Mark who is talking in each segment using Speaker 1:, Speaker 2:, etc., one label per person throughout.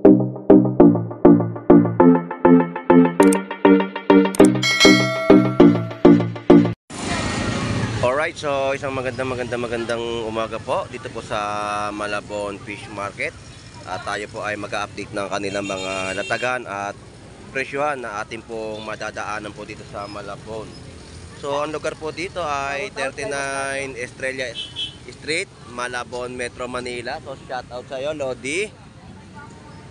Speaker 1: Alright, so isang magandang umaga po dito po sa Malabon Fish Market. Tayo po ay mag-update ng kanilang mga latagan at presyuhan na ating pong madadaanan po dito sa Malabon. So ang lugar po dito ay 39 Estrella Street, Malabon, Metro Manila. So shout out sa iyo, Lodi.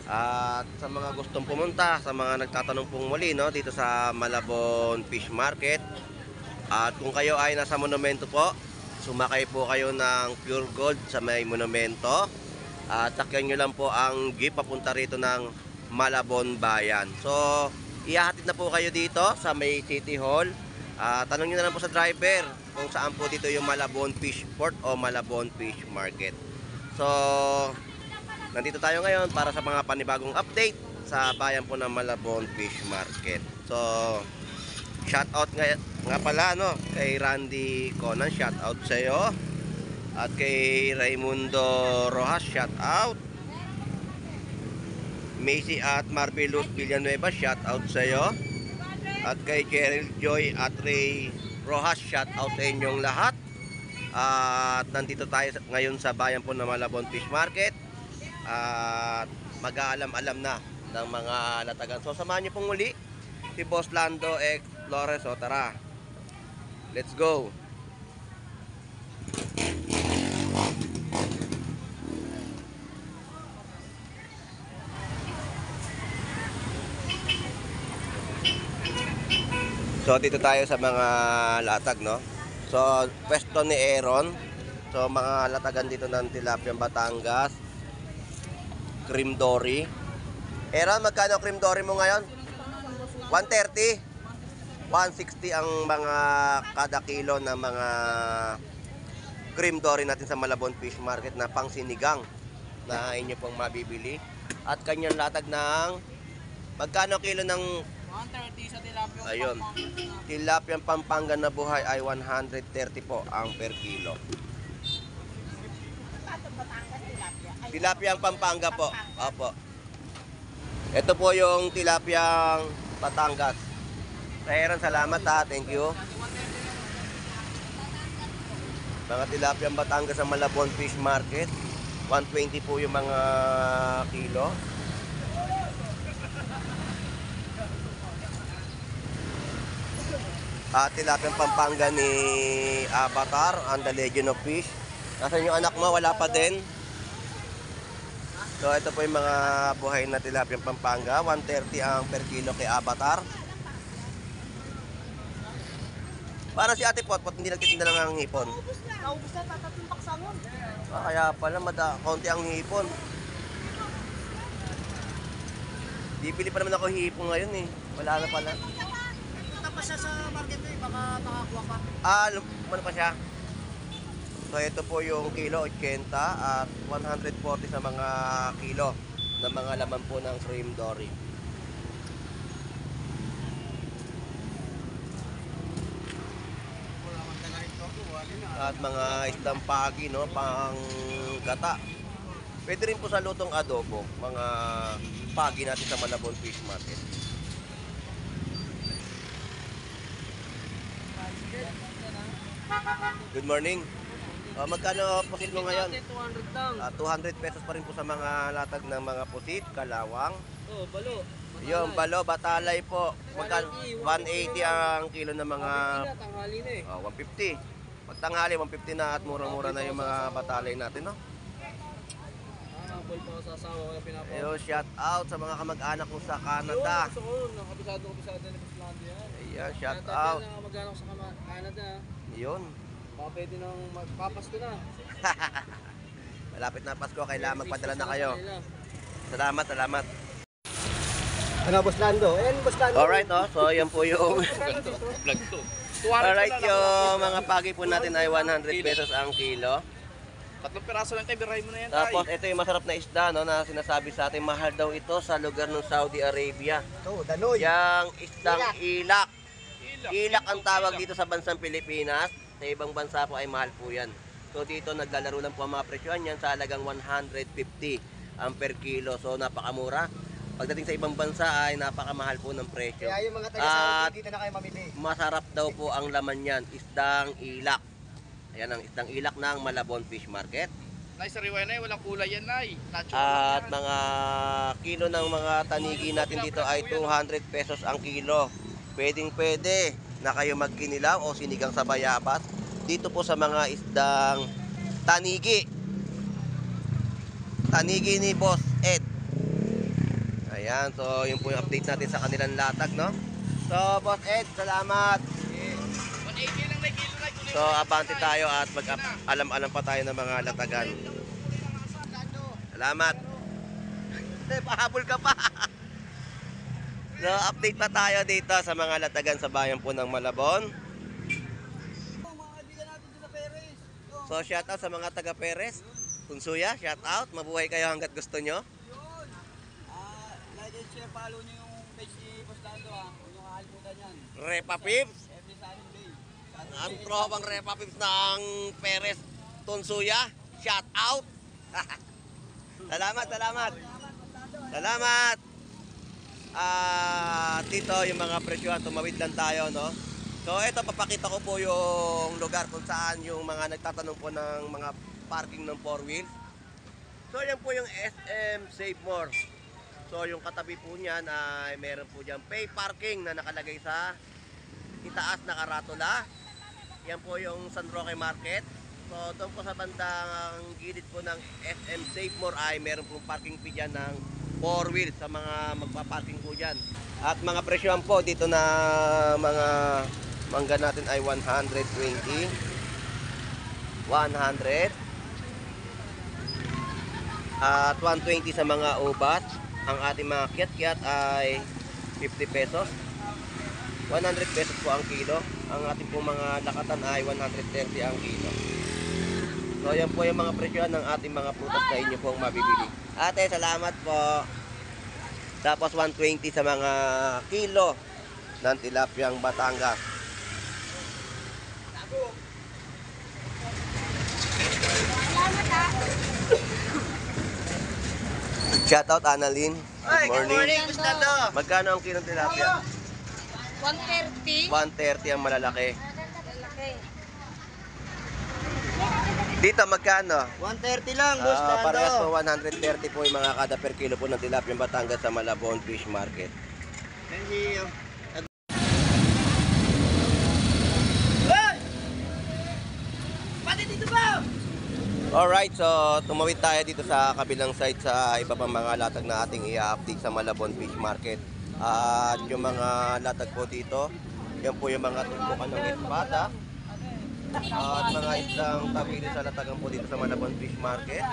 Speaker 1: At sa mga gustong pumunta, sa mga nagtatanong pong muli dito sa Malabon Fish Market. At kung kayo ay nasa monumento po, sumakay po kayo ng Pure Gold sa may monumento. At sakyan nyo lang po ang jeep papunta rito ng Malabon Bayan. So, ihahatid na po kayo dito sa may City Hall. Tanong nyo na lang po sa driver kung saan po dito yung Malabon Fish Port o Malabon Fish Market. So, nandito tayo ngayon para sa mga panibagong update sa bayan po ng Malabon Fish Market. So, shout out nga pala kay Randy Conan, shout out sa iyo. At kay Raimundo Rojas, shout out. Macy at Marvelous Villanueva, shout out sa iyo. At kay Cheryl Joy at Ray Rojas, shout out sa inyong lahat. At nandito tayo ngayon sa bayan po ng Malabon Fish Market. At mag-aalam-alam na ng mga latagan. So samahan niyo pong muli si Boss Lando X Flores. O tara, let's go. So dito tayo sa mga latag So pwesto ni Aaron. So mga latagan dito ng Tilapia Batangas, Cream Dory. Aaron, magkano Cream Dory mo ngayon? 130, 160 ang mga kada kilo ng mga Cream Dory natin sa Malabon Fish Market na pang sinigang na inyo pong mabibili. At kanyang latag ng magkano kilo ng
Speaker 2: 130 sa tilapia.
Speaker 1: Ayun, tilapia Pampanga na buhay ay 130 po ang per kilo. Tilapia Pampanga po. Opo. Ito po yung tilapia Batangas. Aaron, salamat ha. Thank you. Mga tilapia Batangas sa Malabon Fish Market. 120 po yung mga kilo. Tilapia Pampanga ni Avatar and the Legend of Fish. Nasaan yung anak mo? Wala pa din. So ito po yung mga buhay na tilapia Pampanga. 130 ang per kilo kay Avatar. Para si Ate Potpot, hindi nagtitinda lang ang hipon.
Speaker 2: Naubos na, tatatong baksangon.
Speaker 1: Kaya pala, konti ang hipon. Bibili pa naman ako hipon ngayon eh. Wala na pala.
Speaker 2: Punta pa siya sa market baka makakuha pa.
Speaker 1: Ano pa siya? So ito po yung kilo 80 at 140 sa mga kilo ng mga laman po ng Cream Dory. At mga isdang pagi pang gata. Pwede rin po sa lutong adobo, mga pagi natin sa Malabon Fish Market. Good morning. Magkano pusit mo ngayon?
Speaker 2: 200 lang.
Speaker 1: 200 pesos pa rin po sa mga latag ng mga pusit, kalawang.
Speaker 2: Oh, balo.
Speaker 1: Yung balo, batalay po. Magkano? 180 ang kilo ng mga
Speaker 2: Tanghali na eh.
Speaker 1: 150. Pag tanghali 150 na at murang-mura na yung mga batalay natin,
Speaker 2: Ball pa ako sa asawa kaya pinapawag.
Speaker 1: Yo, shout out sa mga kamag-anak ko sa Canada.
Speaker 2: Gusto ko, nakabisado ni Buslando yan.
Speaker 1: Ayan, shout out.
Speaker 2: Mag-anak sa Canada.
Speaker 1: Yun.
Speaker 2: Baka pwede nang magpapasko na.
Speaker 1: Malapit na Pasko, kailangan magpadala na kayo. Salamat, salamat.
Speaker 3: Ano, Boss Lando? Boss Lando.
Speaker 1: Alright, so yan po yung
Speaker 2: Vlog to.
Speaker 1: alright, yung mga pagi po natin ay 100 pesos ang kilo.
Speaker 2: 3 piraso lang kay biray mo na yan.
Speaker 1: Tapos ito yung masarap na isda na sinasabi sa atin, mahal daw ito sa lugar ng Saudi Arabia.
Speaker 3: Ito, Danoy.
Speaker 1: Yang isdang ilak. Ilak ang tawag dito sa bansang Pilipinas. Sa ibang bansa po ay mahal po yan. So dito naglalaro lang po ang mga presyohan yan sa halagang 150 ang per kilo. So napakamura. Pagdating sa ibang bansa ay napakamahal po ng presyo.
Speaker 3: Kaya yung mga taga
Speaker 1: At
Speaker 3: Saudi, dito na kayo mamili.
Speaker 1: masarap daw po ang laman niyan, isdang ilak. Ayan ang isdang ilak ng Malabon Fish Market.
Speaker 4: Nay, sariwa na walang kulay yan, Nay.
Speaker 1: At mga kilo ng mga tanigi natin dito ay 200 pesos ang kilo. Pwede na kayo magkinilaw o sinigang sa bayabas dito po sa mga isdang tanigi. Tanigi ni Boss Ed. Ayan, so yun po yung update natin sa kanilang latag, no? So, Boss Ed, salamat.
Speaker 4: 180 lang na kilo, Nay.
Speaker 1: So, abante tayo at alam-alam pa tayo ng mga latagan. Salamat. Pahabol ka pa. So, update pa tayo dito sa mga latagan sa bayan po ng Malabon. So, shout out sa mga taga Perez. Tunsuya, shout out. Mabuhay kayo hanggat gusto nyo.
Speaker 2: Like and share, follow nyo yung page ni Boss Lando ha. Huwag nyo kakalimutan yan.
Speaker 1: Repa Pips.
Speaker 2: Every Sunday.
Speaker 1: Ang tropang Repa Pips ng Perez. Tunsuya, shout out. Salamat. Dito yung mga presyohan, tumawid lang tayo, no? So ito, papakita ko po yung lugar kung saan yung mga nagtatanong po ng mga parking ng 4 wheels. So yan po yung SM Save More. So yung katabi po niyan ay meron po dyan pay parking na nakalagay sa itaas na karatula. Yan po yung San Roque Market. So doon po sa bandang gilid po ng SM Save More ay meron po parking fee dyan ng 4 wheels sa mga magpaparking po dyan. At mga presyohan po dito na mga mangga natin ay 120, 100, at 120 sa mga ubas. Ang ating mga kiat-kiat ay 50 pesos. 100 pesos po ang kilo. Ang ating pong mga lakatan ay 130 ang kilo. So yan po yung mga presyohan ng ating mga prutas na inyo pong mabibili. Ate, salamat po. Tapos 120 sa mga kilo ng tilapyang Batangas. Shout out Annalyn. Good morning.
Speaker 2: Boss Lando.
Speaker 1: Magkano ang kilo ng tilapia?
Speaker 5: 130.
Speaker 1: 130 ang malalaki.
Speaker 5: Lalaki.
Speaker 1: Dito magkano?
Speaker 3: 130 lang, Boss Lando.
Speaker 1: Parehas po 130 po yung mga kada per kilo po ng tilapia Batangas sa Malabon Fish Market.
Speaker 3: Thank you.
Speaker 2: Pati dito ba?
Speaker 1: Alright, so tumawid tayo dito sa kabilang side sa iba pang mga latag na ating i-update sa Malabon Fish Market. At yung mga latag po dito, yan po yung mga tumpukan ng espada. At mga isang tabili sa latagan po dito sa Malabon Fish Market.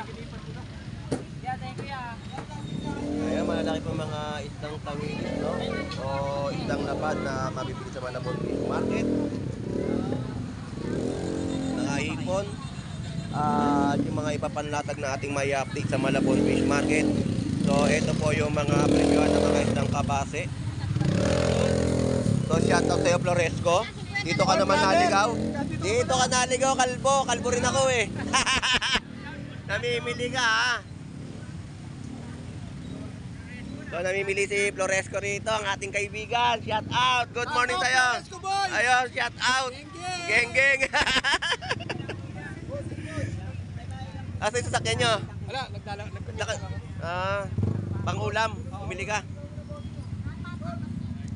Speaker 1: Ayan, malalaki po mga isang tawilis, no? O isang lapad na mabibili sa Malabon Fish Market. Nakahipon. At yung mga iba panlatag na ating may update sa Malabon Fish Market. So ito po yung mga presyohan ng mga isang kabase. So shout out sa'yo Floresco. Dito ka naman naligaw. Dito ka naligaw, kalbo. Kalbo rin ako eh. Namimili ka ha. So namimili si Floresco rito, ang ating kaibigan. Shout out. Good morning sa'yo. Ayun, shout out. Geng geng. Asa yung sasakyan nyo?
Speaker 4: Wala,
Speaker 1: Pang-ulam, bumili ka.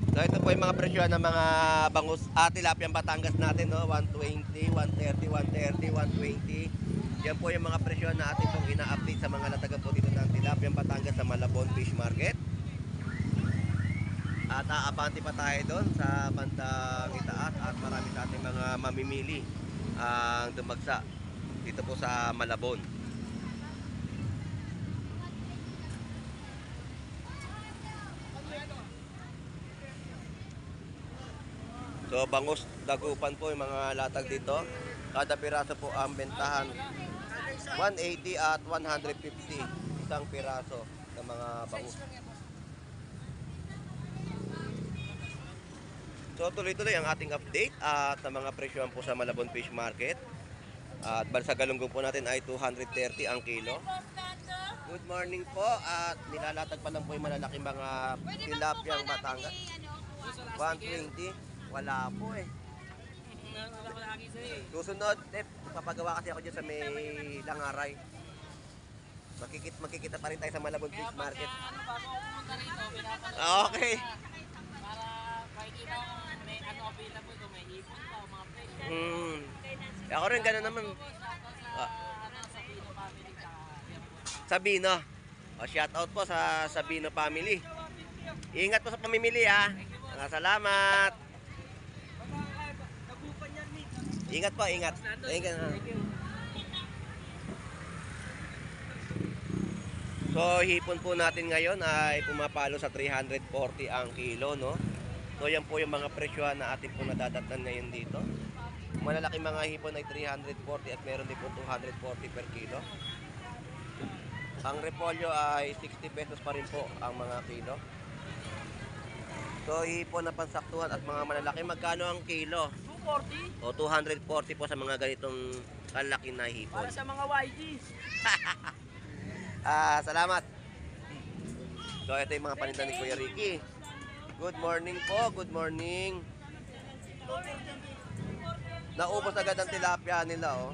Speaker 1: So ito po yung mga presyohan ng mga bangus tilapyang Batangas natin, no? 120, 130, 130, 120. Yan po yung mga presyohan na atin pong ina-update sa mga latagan po dito ng tilapyang Batangas sa Malabon Fish Market. At aabante pa tayo doon sa bandang itaas at marami sa ating mga mamimili ang dumagsa dito po sa Malabon. So bangus dagupan po yung mga latag dito. Kada piraso po ang bentahan 180 at 150 isang piraso ng mga bangus. So tuloy-tuloy ang ating update at mga presyohan po sa Malabon Fish Market. At balsa galunggong po natin ay 230 ang kilo. Good morning po. At nilalatag pa lang po yung malalaking mga tilapiyang Batangas. 120. Wala po eh. Susunod, papagawa kasi ako dyan sa may Langaray. Makikita pa rin tayo sa Malabon Fish Market. Okay.
Speaker 2: Para makikita ko kung may ano available, kung may hipon pa, o mga presyo.
Speaker 1: Ako rin gano'n naman.
Speaker 2: Sa Pino family, tsaka airport.
Speaker 1: Sabino. Shout out po sa Sabino family. Ingat po sa pamimili ha. Salamat. Ingat po, ingat. Ingat. So, hipon po natin ngayon ay pumapalo sa 340 ang kilo, no? So, yan po yung mga presyohan na atin po nadadatnan ngayon dito. Malalaki mga hipon ay 340 at meron din po 240 per kilo. Ang repolyo ay 60 pesos pa rin po ang mga kilo. So, hipon na pansaktuhan at mga malalaki, magkano ang kilo?
Speaker 2: 240
Speaker 1: O 240 po sa mga ganitong kalaki na hipon.
Speaker 2: para sa mga YGs.
Speaker 1: Salamat. So, ito yung mga paninda ni Kuya Ricky. Good morning po, good morning. Naubos agad ang tilapia nila, oh.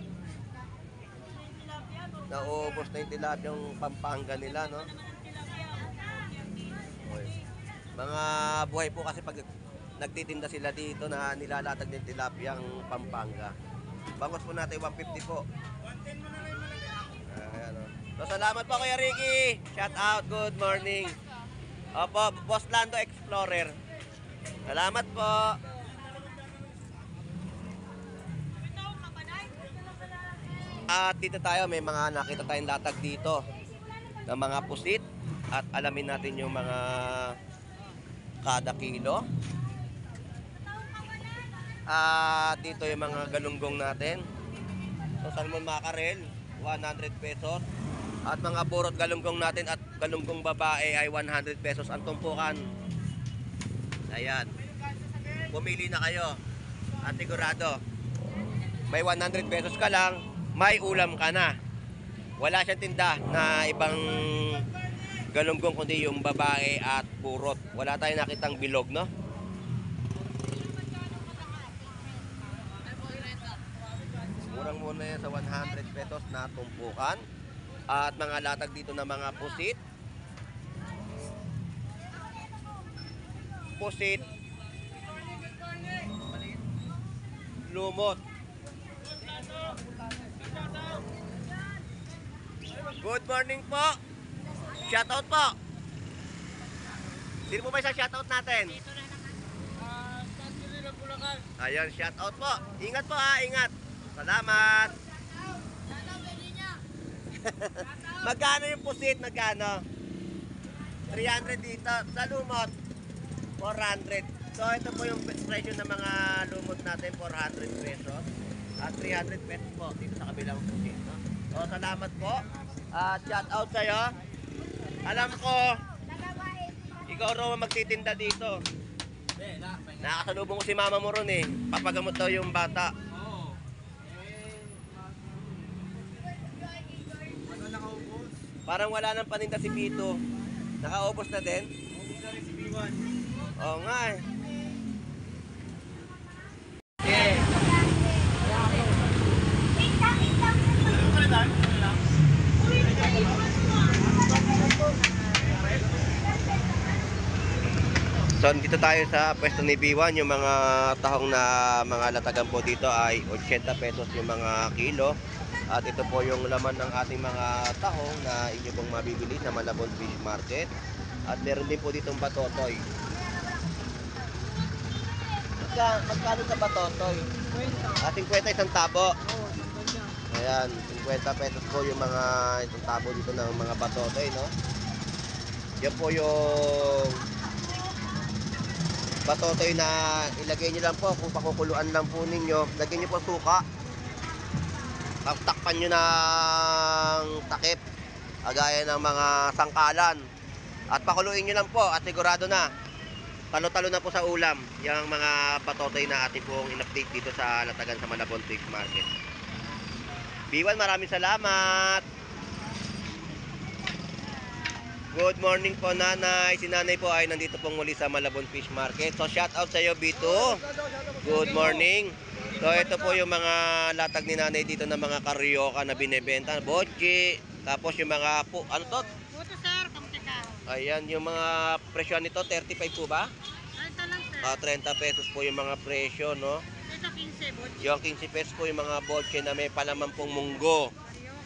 Speaker 1: Naubos na yung tilapia yung Pampanga nila, no? Okay. Mga buhay po kasi pag nagtitinda sila dito na nilalatag ng tilapia ang Pampanga. Bangos po natin 150 po. Ayan, oh. So, salamat po Kuya Ricky. Shout out, good morning. Opo, Boss Lando Explorer. Salamat po. At dito tayo, may mga nakita tayong latag dito ng mga pusit. At alamin natin yung mga kada kilo. At dito yung mga galunggong natin. So, salmon mackerel, 100 pesos. At mga burot galunggong natin at galunggong babae ay 100 pesos ang tumpukan. Ayan. Pumili na kayo. At sigurado, may 100 pesos ka lang, may ulam ka na. Wala siyang tinda na ibang galunggong kundi yung babae at burot. Wala tayong nakitang bilog, no? Murang-muna yan sa 100 pesos na tumpukan. At mga latag dito na mga pusit. Pusit. Lumot. Good morning po. Shoutout po. Sino po ba sa shoutout natin? Ayan, shoutout po. Ingat po ha, ingat. Salamat. Magkano yung pusit? Magkano? 300 dito. Sa lumot, 400. So, ito po yung presyo ng mga lumot natin, 400 pesos. At 300 pesos po dito sa kabilang pusit. No? So, salamat po. At shout out sa'yo. Alam ko, ikaw raw magtitinda dito. Nakasalubong ko si mama mo ron eh. Papagamot daw yung bata. Parang wala nang paninda si Pito. Nakaubos na din? Ubos na rin si B1. Oo nga eh. Okay. So, dito tayo sa pwesto ni B1. Yung mga tahong na mga latagan po dito ay 80 pesos yung mga kilo. At ito po yung laman ng ating mga tahong na inyo pong mabibili sa Malabon Fish Market. At meron din po ditong batotoy. Magkano sa batotoy? 50 isang tabo. Ayan, 50 pesos po yung mga itong tabo dito ng mga batotoy, no? Yan po yung batotoy na ilagay nyo lang po kung pakukuluan lang po ninyo. Lagyan nyo po suka. Takpan nyo ng takip. Agaya ng mga sangkalan. At pakuluin nyo lang po at sigurado na talo-talo na po sa ulam yung mga batotoy na ating pong in-update dito sa Latagan sa Malabon Fish Market. B1, maraming salamat. Good morning po, nanay. Si nanay po ay nandito pong muli sa Malabon Fish Market. So shout out sa iyo, B2. Good morning. So ito po yung mga latag ni nanay dito na mga karyoka na binebenta. Botchi. Tapos yung mga po, ano to?
Speaker 5: Buto sir, kamuti ka.
Speaker 1: Ayan, yung mga presyo nito, 35 po ba?
Speaker 5: 30 lang sir.
Speaker 1: 30 pesos po yung mga presyo, no?
Speaker 5: Ito 15, butch.
Speaker 1: Yung 15 pesos po yung mga botche na may palaman pong munggo.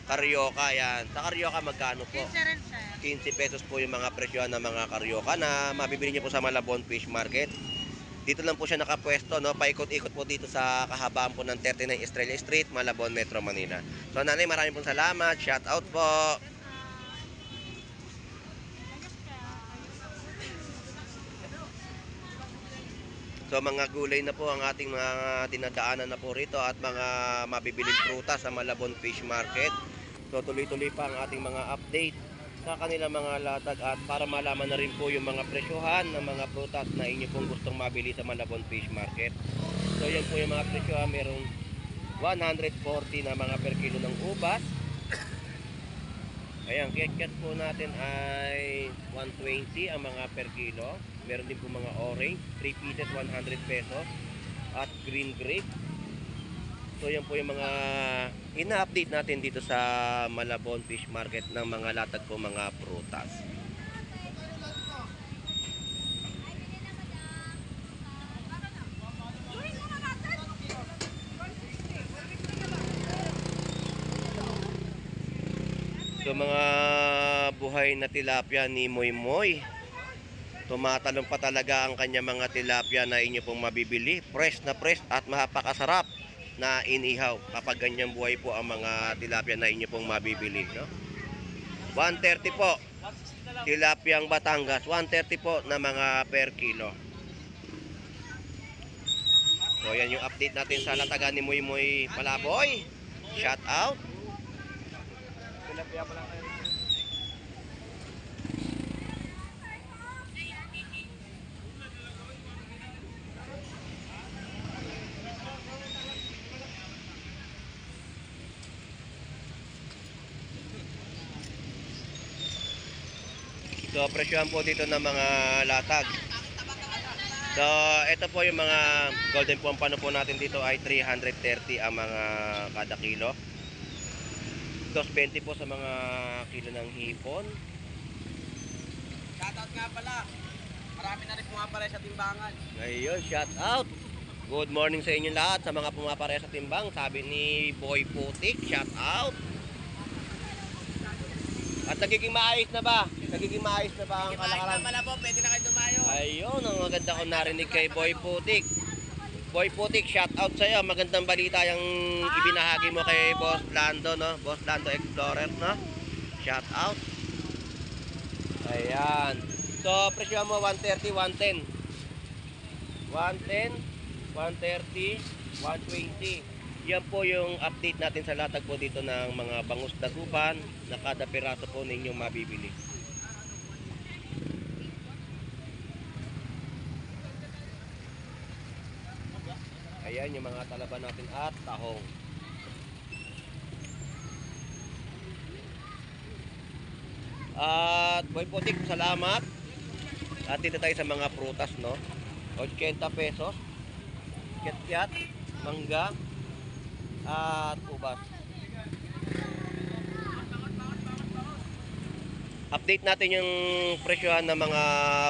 Speaker 1: Karyoka, yan. Sa karyoka, magkano po?
Speaker 5: 15 rin sir.
Speaker 1: 15 pesos po yung mga presyo ng mga karyoka na mabibili niyo po sa Malabon Fish Market. Dito lang po siya nakapwesto, no? Paikot-ikot po dito sa kahabaan po ng 39 Estrella Street, Malabon, Metro Manila. So nanay, maraming pong salamat. Shout out po. So mga gulay na po ang ating mga dinadaanan na po rito at mga mabibiling prutas sa Malabon Fish Market. So tuloy-tuloy pa ang ating mga update sa kanilang mga latag at para malaman na rin po yung mga presyohan ng mga prutas na inyo pong gustong mabili sa Malabon Fish Market. So yan po yung mga presyohan, merong 140 na mga per kilo ng ubas. Ayan, kiyat po natin ay 120 ang mga per kilo. Meron din po mga orange, 3 pieces 100 pesos at green grape. So yan po yung mga ina-update natin dito sa Malabon Fish Market ng mga latag po mga prutas. So mga buhay na tilapia ni Moy Moy. Tumatalong pa talaga ang kanya mga tilapia na inyo pong mabibili. Fresh na fresh at mapakasarap na inihaw kapag ganyang buhay po ang mga tilapia na inyo pong mabibili, no? 130 po. Tilapiang Batangas, 130 po na mga per kilo. So yan yung update natin sa latagan ni Moy Moy Palaboy. Shout out.
Speaker 3: Tilapia pa lang kayo.
Speaker 1: So presyohan po dito ng mga latag. So ito po yung mga golden pompano po natin dito ay 330 ang mga kada kilo. 220 po sa mga kilo ng hipon.
Speaker 2: Shoutout nga pala. Marami na rin pumapalay sa timbangan.
Speaker 1: Ayun, shout out. Good morning sa inyo lahat sa mga pumapareha sa timbang. Sabi ni Boy Putik, shout out. At nagiging maayos na ba? Nagiging maayos na ba ang kalakaran?
Speaker 2: Malabon, pwede na kayo dumayo.
Speaker 1: Ayun, ang maganda ko narinig kay Boy Putik. Boy Putik, shout out sa iyo. Magandang balita yung ibinahagi mo kay Boss Lando, no? Boss Lando Explorer, no? Shout out. Ayan. So, presyo mo 130, 110. 110, 130, 120. Yan po yung update natin sa latag po dito ng mga bangus dagupan na kada piraso po ninyong mabibili. Ayan yung mga talaba natin at tahong. At Boy Putik, salamat. At dito tayo sa mga prutas, no? 80 pesos. Kiat-kiat, mangga, at ubas. Update natin yung presyohan ng mga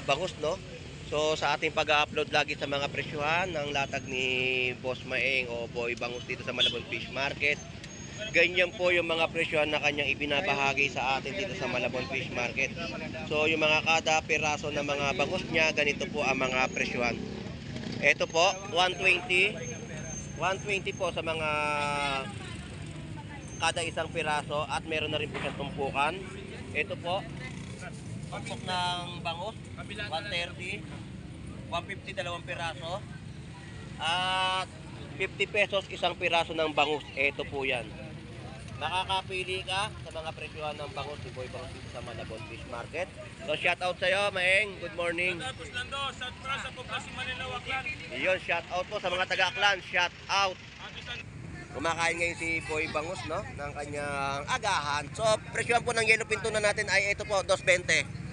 Speaker 1: bangus, no? So sa ating pag-upload lagi sa mga presyohan ng latag ni Boss Maeng o Boy Bangus dito sa Malabon Fish Market, ganyan po yung mga presyohan na kanyang ibinabahagi sa atin dito sa Malabon Fish Market. So yung mga kada piraso ng mga bangus niya, ganito po ang mga presyohan. Ito po, 120 po sa mga kada isang piraso at meron na rin po siyang tumpukan. Ito po, tumpok ng bangus, 130, 150 dalawang piraso, at 50 pesos isang piraso ng bangus. Ito po yan. Makakapili ka sa mga presyohan ng bangus ni Boy Bangus dito sa Malabon Fish Market. So shout out sa iyo, Maeng. Good morning.
Speaker 6: Tapos Lando, South Plaza po kasi Manila, Waklan.
Speaker 1: Iyon, shout out po sa mga taga-Aklan. Shout out. Kumakain ngayon si Boy Bangus, no? Ng kanyang agahan. So, presyohan po ng yellow pin tuna natin ay ito po, 220.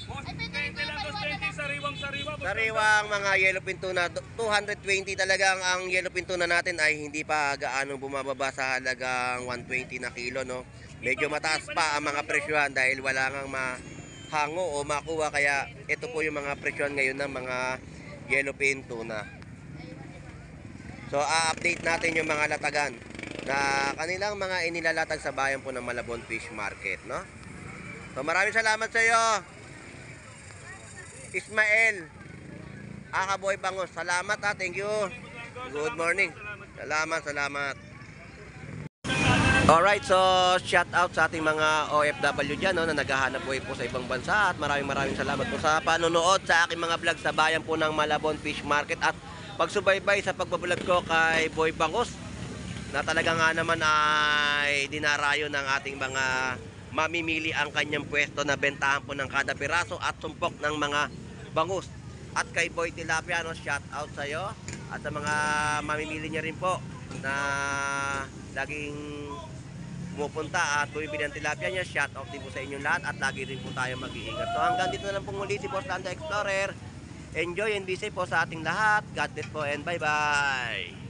Speaker 3: Boss, 20 lang, 220, sariwang-sariwa.
Speaker 1: Sariwang mga yellow pin tuna, 220 talagang ang yellow pin tuna natin ay hindi pa gaano bumababa sa halagang 120 na kilo, no? Medyo mataas pa ang mga presyohan dahil wala ngang mahango o makuha, kaya ito po yung mga presyohan ngayon ng mga yellow pin tuna. So, update natin yung mga latagan na kanilang mga inilalatag sa bayan po ng Malabon Fish Market, no? So, maraming salamat sa iyo, Ismael Boy Bangus. Salamat ha, thank you. Good morning. Salamat. Alright, so shout out sa ating mga OFW dyan, no, na naghahanap buhay po sa ibang bansa, at maraming salamat po sa panonood sa aking mga vlog sa bayan po ng Malabon Fish Market at pagsubaybay sa pagbablog ko kay Boy Bangus, na talaga nga naman ay dinarayo ng ating mga mamimili ang kanyang pwesto na bentahan po ng kada piraso at sumpok ng mga bangus. At kay Boy Tilapia, no, shout out sa iyo at sa mga mamimili niya rin po na laging pumupunta at bumibili ng tilapia niya. Shout out din po sa inyong lahat at lagi rin po tayo mag-iingat. So hanggang dito na lang po muli si Boss Lando Explorer. Enjoy and be safe po sa ating lahat. God bless po and bye-bye.